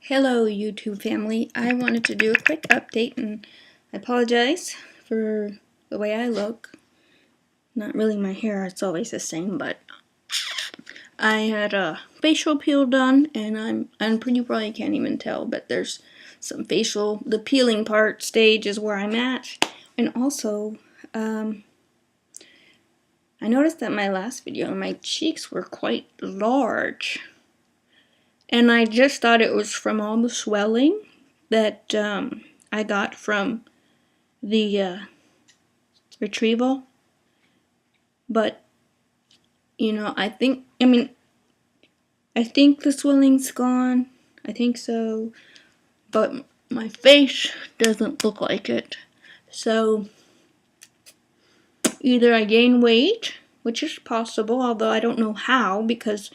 Hello YouTube family, I wanted to do a quick update and I apologize for the way I look. Not really my hair, it's always the same, but I had a facial peel done and you probably can't even tell, but there's some the peeling part stage is where I'm at. And also, I noticed that my last video my cheeks were quite large. And I just thought it was from all the swelling that I got from the retrieval. But, I think the swelling's gone. I think so. But my face doesn't look like it. So, either I gain weight, which is possible, although I don't know how, because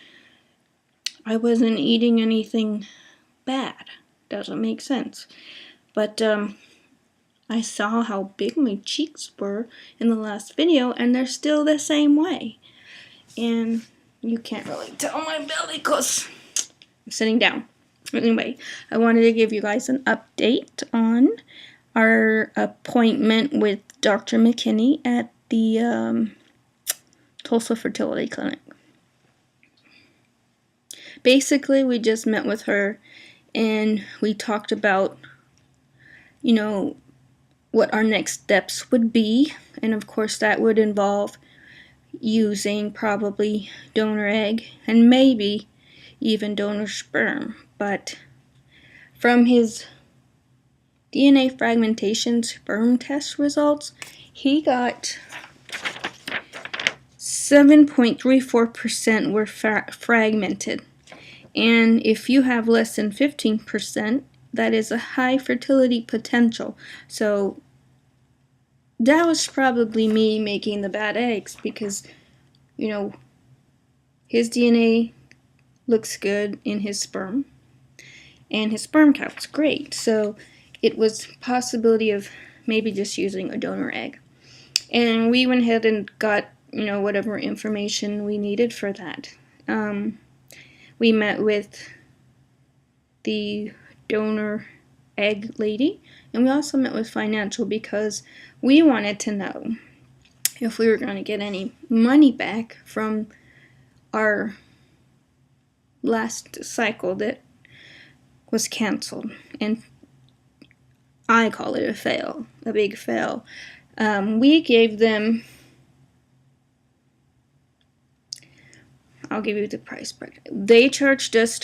I wasn't eating anything bad. Doesn't make sense. But I saw how big my cheeks were in the last video, and they're still the same way. And you can't really tell my belly because I'm sitting down. Anyway, I wanted to give you guys an update on our appointment with Dr. McKinney at the Tulsa Fertility Clinic. Basically, we just met with her and we talked about, what our next steps would be. And of course, that would involve using probably donor egg and maybe even donor sperm. But from his DNA fragmentation sperm test results, he got 7.34% were fragmented. And if you have less than 15%, that is a high fertility potential. So that was probably me making the bad eggs because, his DNA looks good in his sperm. And his sperm count's great. So it was possibility of maybe just using a donor egg. And we went ahead and got, whatever information we needed for that. We met with the donor egg lady, and we also met with financial because we wanted to know if we were going to get any money back from our last cycle that was canceled. And I call it a fail, a big fail. We gave them, I'll give you the price breakdown. They charged us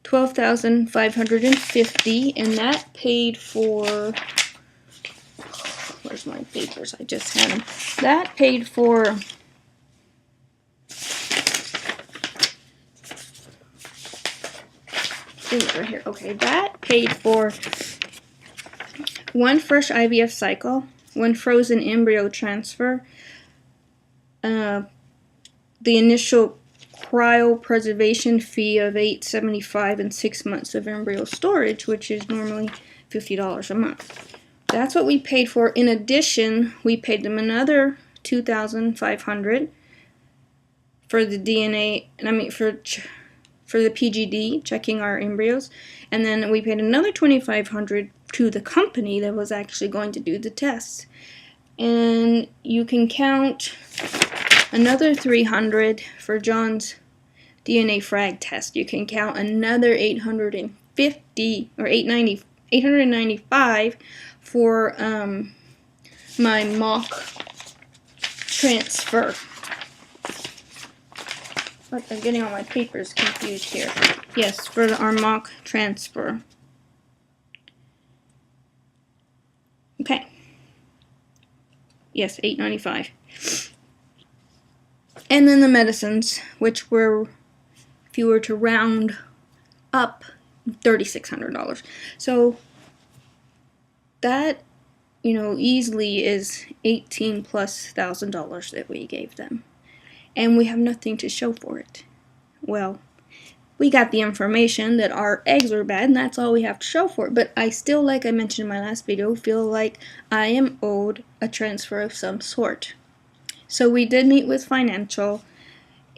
$12,550, and that paid for, where's my papers? I just had them. That paid for right here. Okay, that paid for one fresh IVF cycle, one frozen embryo transfer, the initial cryopreservation fee of $875 and 6 months of embryo storage, which is normally $50 a month. That's what we paid for. In addition, we paid them another $2,500 for the DNA, for the PGD, checking our embryos, and then we paid another $2,500 to the company that was actually going to do the tests. And you can count another $300 for John's DNA frag test. You can count another $895 for my mock transfer. But I'm getting all my papers confused here. Yes, for our mock transfer. Okay. Yes, $895. And then the medicines, which were, if you were to round up, $3,600. So that, easily is $18,000+ that we gave them. And we have nothing to show for it. Well, we got the information that our eggs are bad, and that's all we have to show for it. But I still, like I mentioned in my last video, feel like I am owed a transfer of some sort. So we did meet with financial,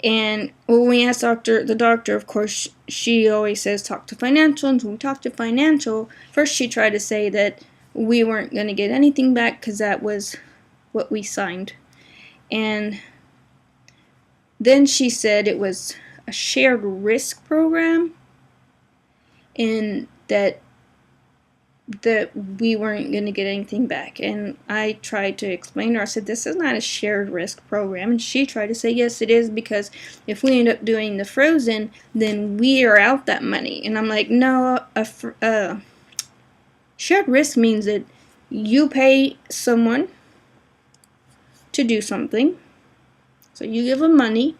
And when we asked the doctor, of course, she always says talk to financial. And when we talked to financial, first she tried to say that we weren't going to get anything back because that was what we signed. And then she said it was a shared risk program and that we weren't going to get anything back. And I tried to explain to her, I said, this is not a shared risk program. And she tried to say, yes, it is, because if we end up doing the frozen, then we are out that money. And I'm like, no, shared risk means that you pay someone to do something. So you give them money,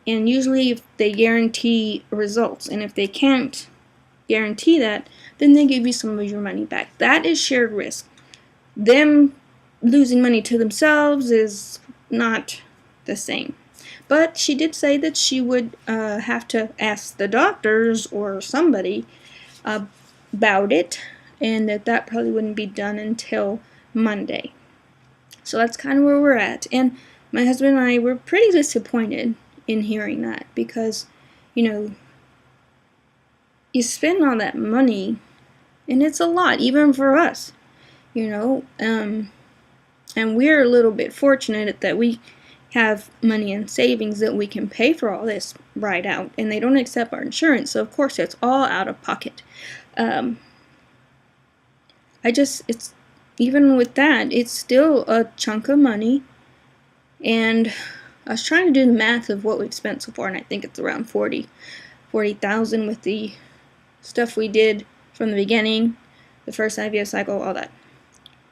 and usually if they guarantee results, and if they can't guarantee that, then they give you some of your money back. That is shared risk. Them losing money to themselves is not the same. But she did say that she would have to ask the doctors or somebody about it, and that probably wouldn't be done until Monday. So that's kind of where we're at. And my husband and I were pretty disappointed in hearing that, because, you spend all that money, and it's a lot, even for us, and we're a little bit fortunate that we have money in savings that we can pay for all this right out, and they don't accept our insurance, so of course it's all out of pocket. It's even with that, it's still a chunk of money, and I was trying to do the math of what we've spent so far, and I think it's around $40,000 with the stuff we did from the beginning, the first IVF cycle, all that.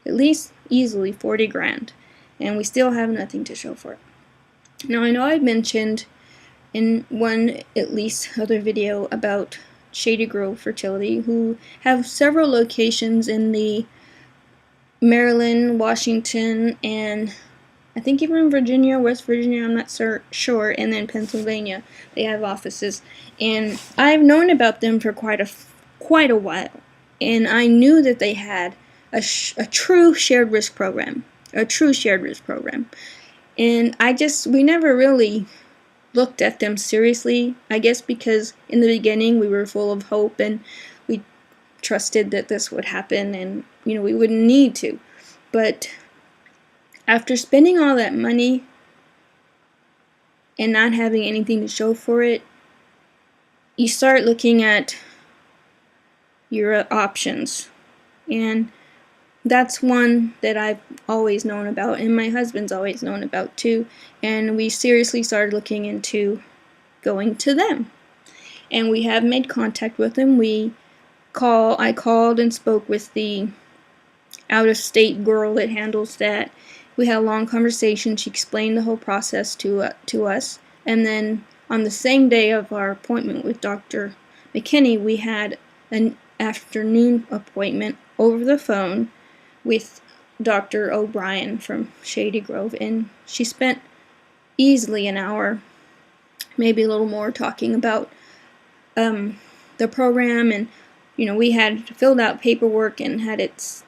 At least easily 40 grand, and we still have nothing to show for it. Now, I know I mentioned in one at least other video about Shady Grove Fertility, who have several locations in the Maryland, Washington, and I think even Virginia, West Virginia, I'm not sure, and then Pennsylvania, they have offices. And I've known about them for quite a while, and I knew that they had a true shared risk program, and we never really looked at them seriously, I guess because in the beginning we were full of hope and we trusted that this would happen, and we wouldn't need to. But after spending all that money and not having anything to show for it, you start looking at your options. And that's one that I've always known about, and my husband's always known about too. And we seriously started looking into going to them. And we have made contact with them. I called and spoke with the out-of-state girl that handles that. We had a long conversation. She explained the whole process to us. And then on the same day of our appointment with Dr. McKinney, we had an afternoon appointment over the phone with Dr. O'Brien from Shady Grove. And she spent easily an hour, maybe a little more, talking about the program. And, we had filled out paperwork and had it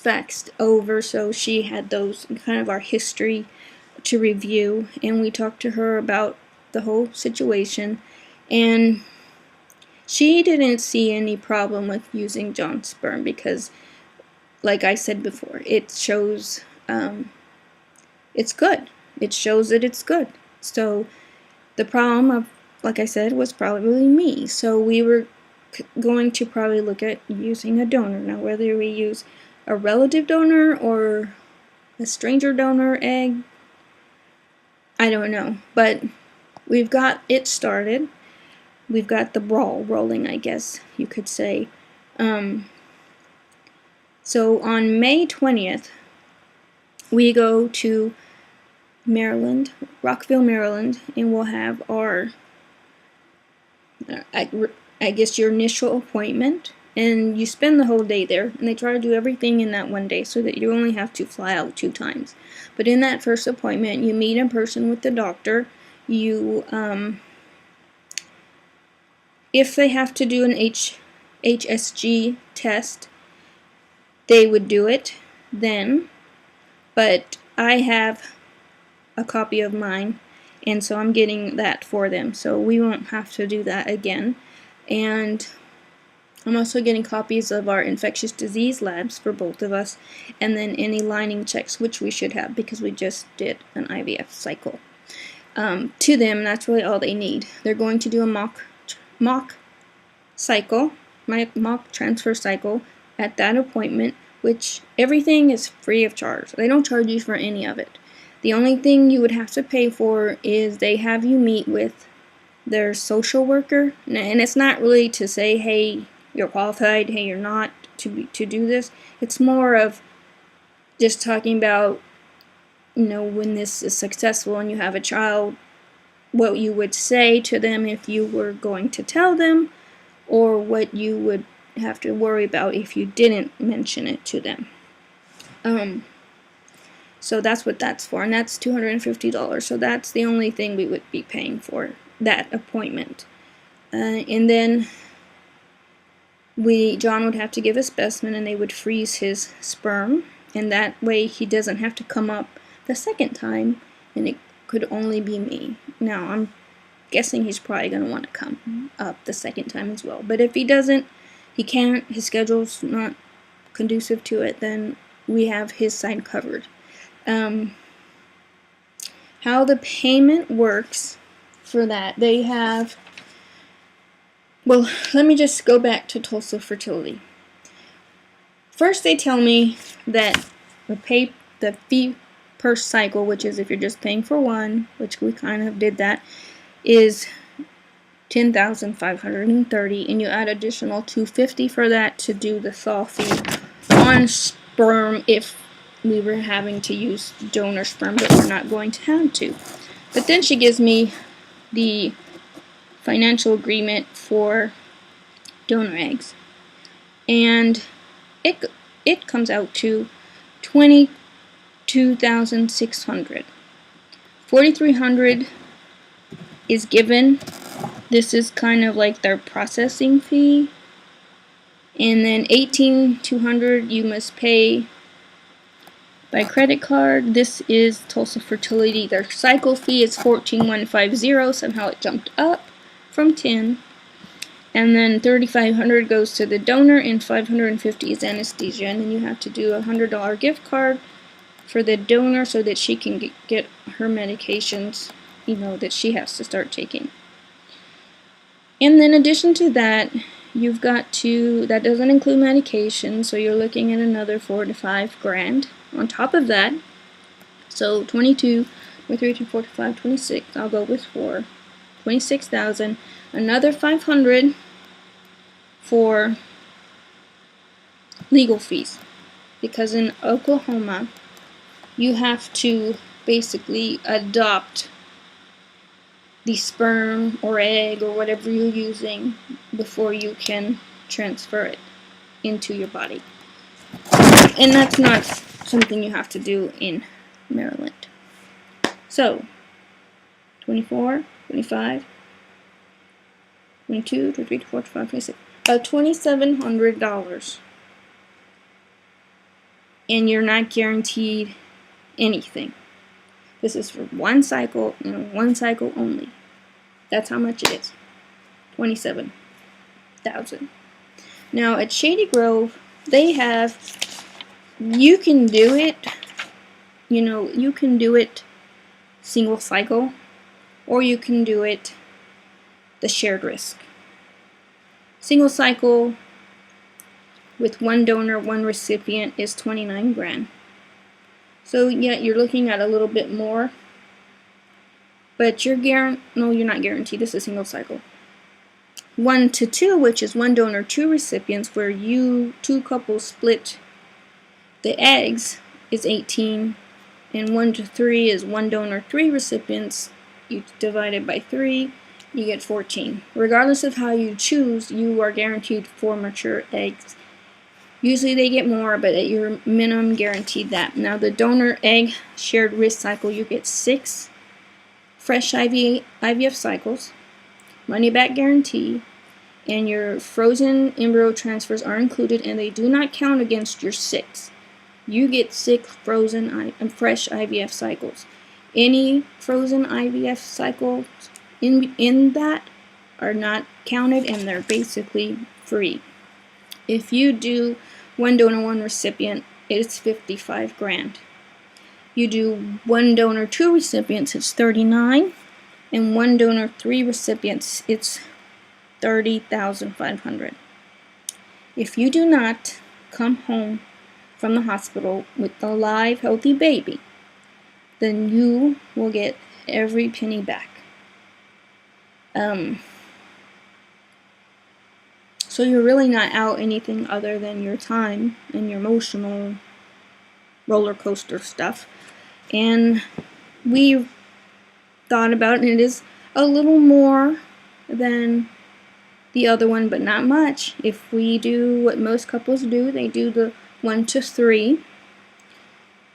faxed over, so she had those kind of our history to review, and we talked to her about the whole situation, and she didn't see any problem with using John's sperm because, like I said before, it shows it's good. It shows that it's good. So the problem, like I said, was probably me. So we were going to probably look at using a donor. Now, whether we use a relative donor or a stranger donor egg, I don't know. But we've got it started. We've got the ball rolling, I guess you could say. So on May 20th, we go to Maryland, Rockville, Maryland, and we'll have our, I guess, your initial appointment. And you spend the whole day there, and they try to do everything in that one day so that you only have to fly out 2 times. But in that first appointment, you meet in person with the doctor. You, if they have to do an HSG test, they would do it then. But I have a copy of mine, and so I'm getting that for them, so we won't have to do that again. And I'm also getting copies of our infectious disease labs for both of us, and then any lining checks, which we should have because we just did an IVF cycle. To them, that's really all they need. They're going to do a mock cycle, my mock transfer cycle at that appointment, which everything is free of charge. They don't charge you for any of it. The only thing you would have to pay for is they have you meet with their social worker, and it's not really to say, hey, you're qualified, hey, you're not, to do this. It's more of just talking about, you know, when this is successful and you have a child, what you would say to them if you were going to tell them, or what you would have to worry about if you didn't mention it to them. So that's what that's for, and that's $250. So that's the only thing we would be paying for that appointment. And then John would have to give a specimen, and they would freeze his sperm, and that way he doesn't have to come up the second time, and it could only be me. Now, I'm guessing he's probably going to want to come up the second time as well. But if he doesn't, he can't, his schedule's not conducive to it, then we have his side covered. How the payment works for that, they have, well, let me just go back to Tulsa Fertility. First, they tell me that the fee per cycle, which is if you're just paying for one, which we kind of did that, is $10,530, and you add additional $250 for that to do the thaw fee on sperm if we were having to use donor sperm, but we're not going to have to. But then she gives me the financial agreement for donor eggs, and it comes out to $22,600. $4,300 is given. This is kind of like their processing fee, and then $18,200 you must pay by credit card. This is Tulsa Fertility. Their cycle fee is $14,150. Somehow it jumped up from $10. And then $3,500 goes to the donor, and $550 is anesthesia. And then you have to do a $100 gift card for the donor so that she can get her medications, you know, that she has to start taking. And then in addition to that, you've got to, that doesn't include medication, so you're looking at another $4 to $5 grand on top of that. So 22, 23, 24, 25, 26, I'll go with 4. 26,000, another 500 for legal fees, because in Oklahoma you have to basically adopt the sperm or egg or whatever you're using before you can transfer it into your body. And that's not something you have to do in Maryland. So 24, 25, 22, 23, 24, 25, 26. About $2,700. And you're not guaranteed anything. This is for one cycle, and one cycle only. That's how much it is. $27,000. Now at Shady Grove, they have, you can do it, you know, you can do it single cycle, or you can do it the shared risk. Single cycle with one donor, one recipient is 29 grand. So yeah, you're looking at a little bit more, but you're not guaranteed. This is single cycle. 1 to 2, which is one donor, two recipients, where two couples split the eggs, is 18, and 1 to 3 is one donor, three recipients. You divide it by 3, you get 14. Regardless of how you choose, you are guaranteed 4 mature eggs. Usually they get more, but at your minimum guaranteed that. Now the donor egg shared risk cycle, you get 6 fresh IVF cycles, money back guarantee, and your frozen embryo transfers are included, and they do not count against your 6. You get 6 frozen and fresh IVF cycles. Any frozen IVF cycles in that are not counted, and they're basically free. If you do one donor, one recipient, it's 55 grand. You do one donor, two recipients, it's 39, and one donor, three recipients, it's 30,500. If you do not come home from the hospital with a live, healthy baby, then you will get every penny back. So you're really not out anything other than your time and your emotional roller coaster stuff. And we thought about it, and it is a little more than the other one, but not much. If we do what most couples do, they do the 1 to 3,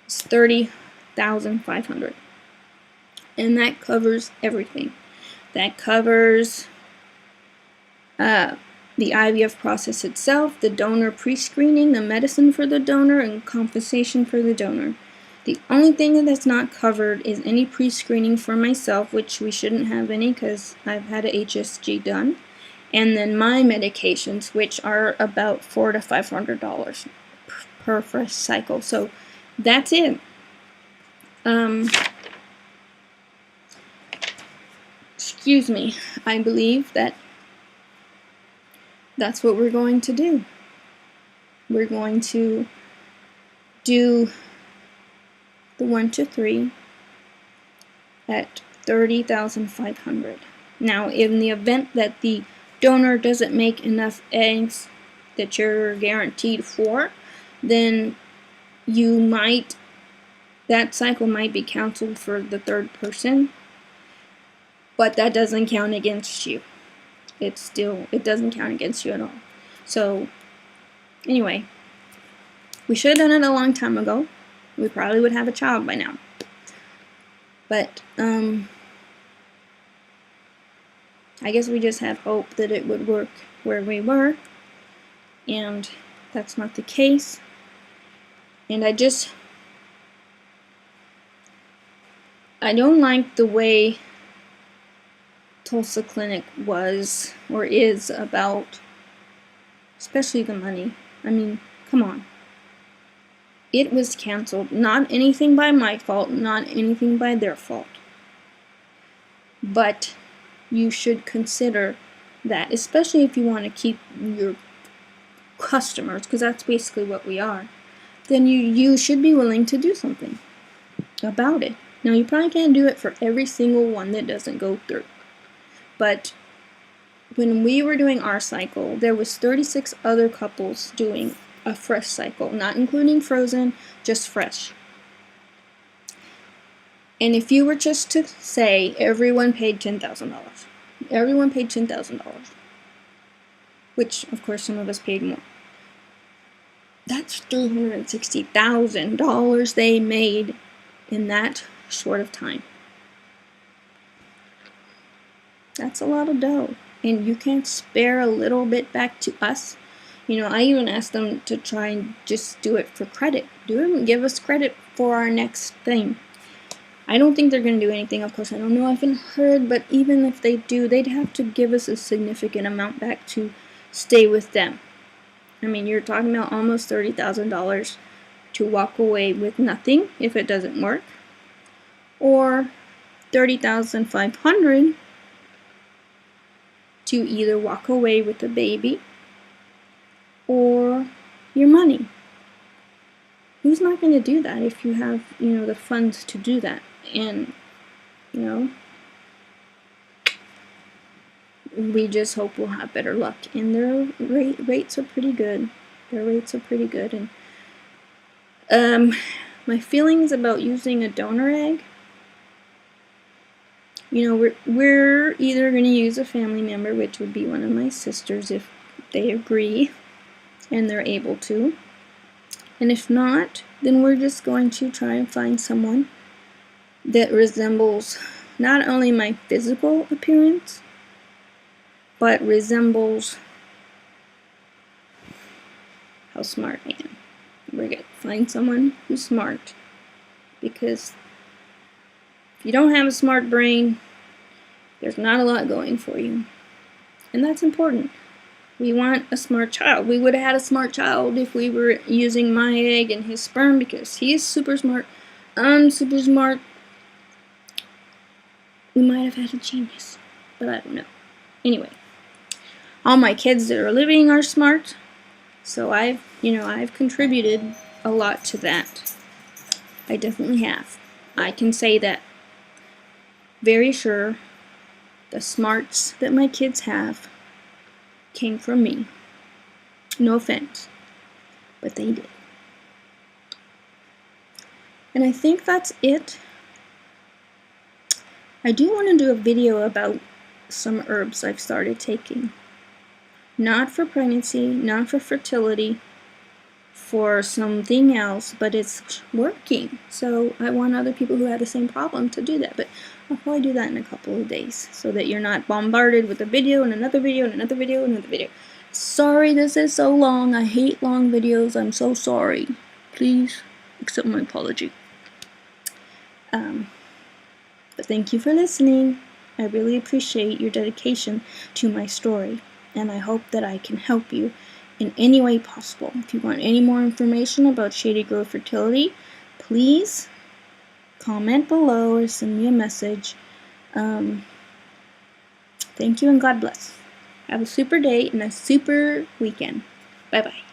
it's 30,500. And that covers everything. That covers the IVF process itself, the donor pre-screening, the medicine for the donor, and compensation for the donor. The only thing that's not covered is any pre-screening for myself, which we shouldn't have any because I've had an HSG done, and then my medications, which are about $400 to $500 per fresh cycle. So that's it. Excuse me. I believe that's what we're going to do. We're going to do the 1 to 3 at 30,500. Now, in the event that the donor doesn't make enough eggs that you're guaranteed for, then that cycle might be canceled for the third person, but that doesn't count against you. It doesn't count against you at all. So, anyway, we should have done it a long time ago. We probably would have a child by now. But, I guess we just had hope that it would work where we were, and that's not the case. And I don't like the way Tulsa Clinic was or is about, especially the money. I mean, come on. It was canceled. Not anything by my fault, not anything by their fault. But you should consider that, especially if you want to keep your customers, because that's basically what we are, then you should be willing to do something about it. Now, you probably can't do it for every single one that doesn't go through. But when we were doing our cycle, there was 36 other couples doing a fresh cycle, not including frozen, just fresh. And if you were just to say everyone paid $10,000, everyone paid $10,000, which of course some of us paid more, that's $360,000 they made in that short of time. That's a lot of dough, and you can't spare a little bit back to us. You know, I even asked them to try and just do it for credit. Do it and give us credit for our next thing. I don't think they're going to do anything. Of course, I don't know. I haven't heard, but even if they do, they'd have to give us a significant amount back to stay with them. I mean, you're talking about almost $30,000 to walk away with nothing if it doesn't work, or $30,500 to either walk away with the baby or your money. Who's not going to do that if you have, the funds to do that? And, we just hope we'll have better luck. And their rates are pretty good. Their rates are pretty good. And my feelings about using a donor egg, we're either going to use a family member, which would be one of my sisters if they agree and they're able to. And if not, then we're just going to try and find someone that resembles not only my physical appearance, but resembles how smart I am. We're going to find someone who's smart, because If you don't have a smart brain, there's not a lot going for you. And that's important. We want a smart child. We would have had a smart child if we were using my egg and his sperm, because he is super smart. I'm super smart. We might have had a genius, but I don't know. Anyway, all my kids that are living are smart, so I've contributed a lot to that. I definitely have. I can say that very sure the smarts that my kids have came from me. No offense, but they did. And I think that's it. I do want to do a video about some herbs I've started taking. Not for pregnancy, not for fertility, for something else, but it's working. So I want other people who have the same problem to do that. But I'll probably do that in a couple of days so that you're not bombarded with a video and another video and another video and another video. Sorry this is so long. I hate long videos. I'm so sorry. Please accept my apology. But thank you for listening. I really appreciate your dedication to my story, and I hope that I can help you in any way possible. If you want any more information about Shady Grove Fertility, please comment below or send me a message. Thank you and God bless. Have a super day and a super weekend. Bye-bye.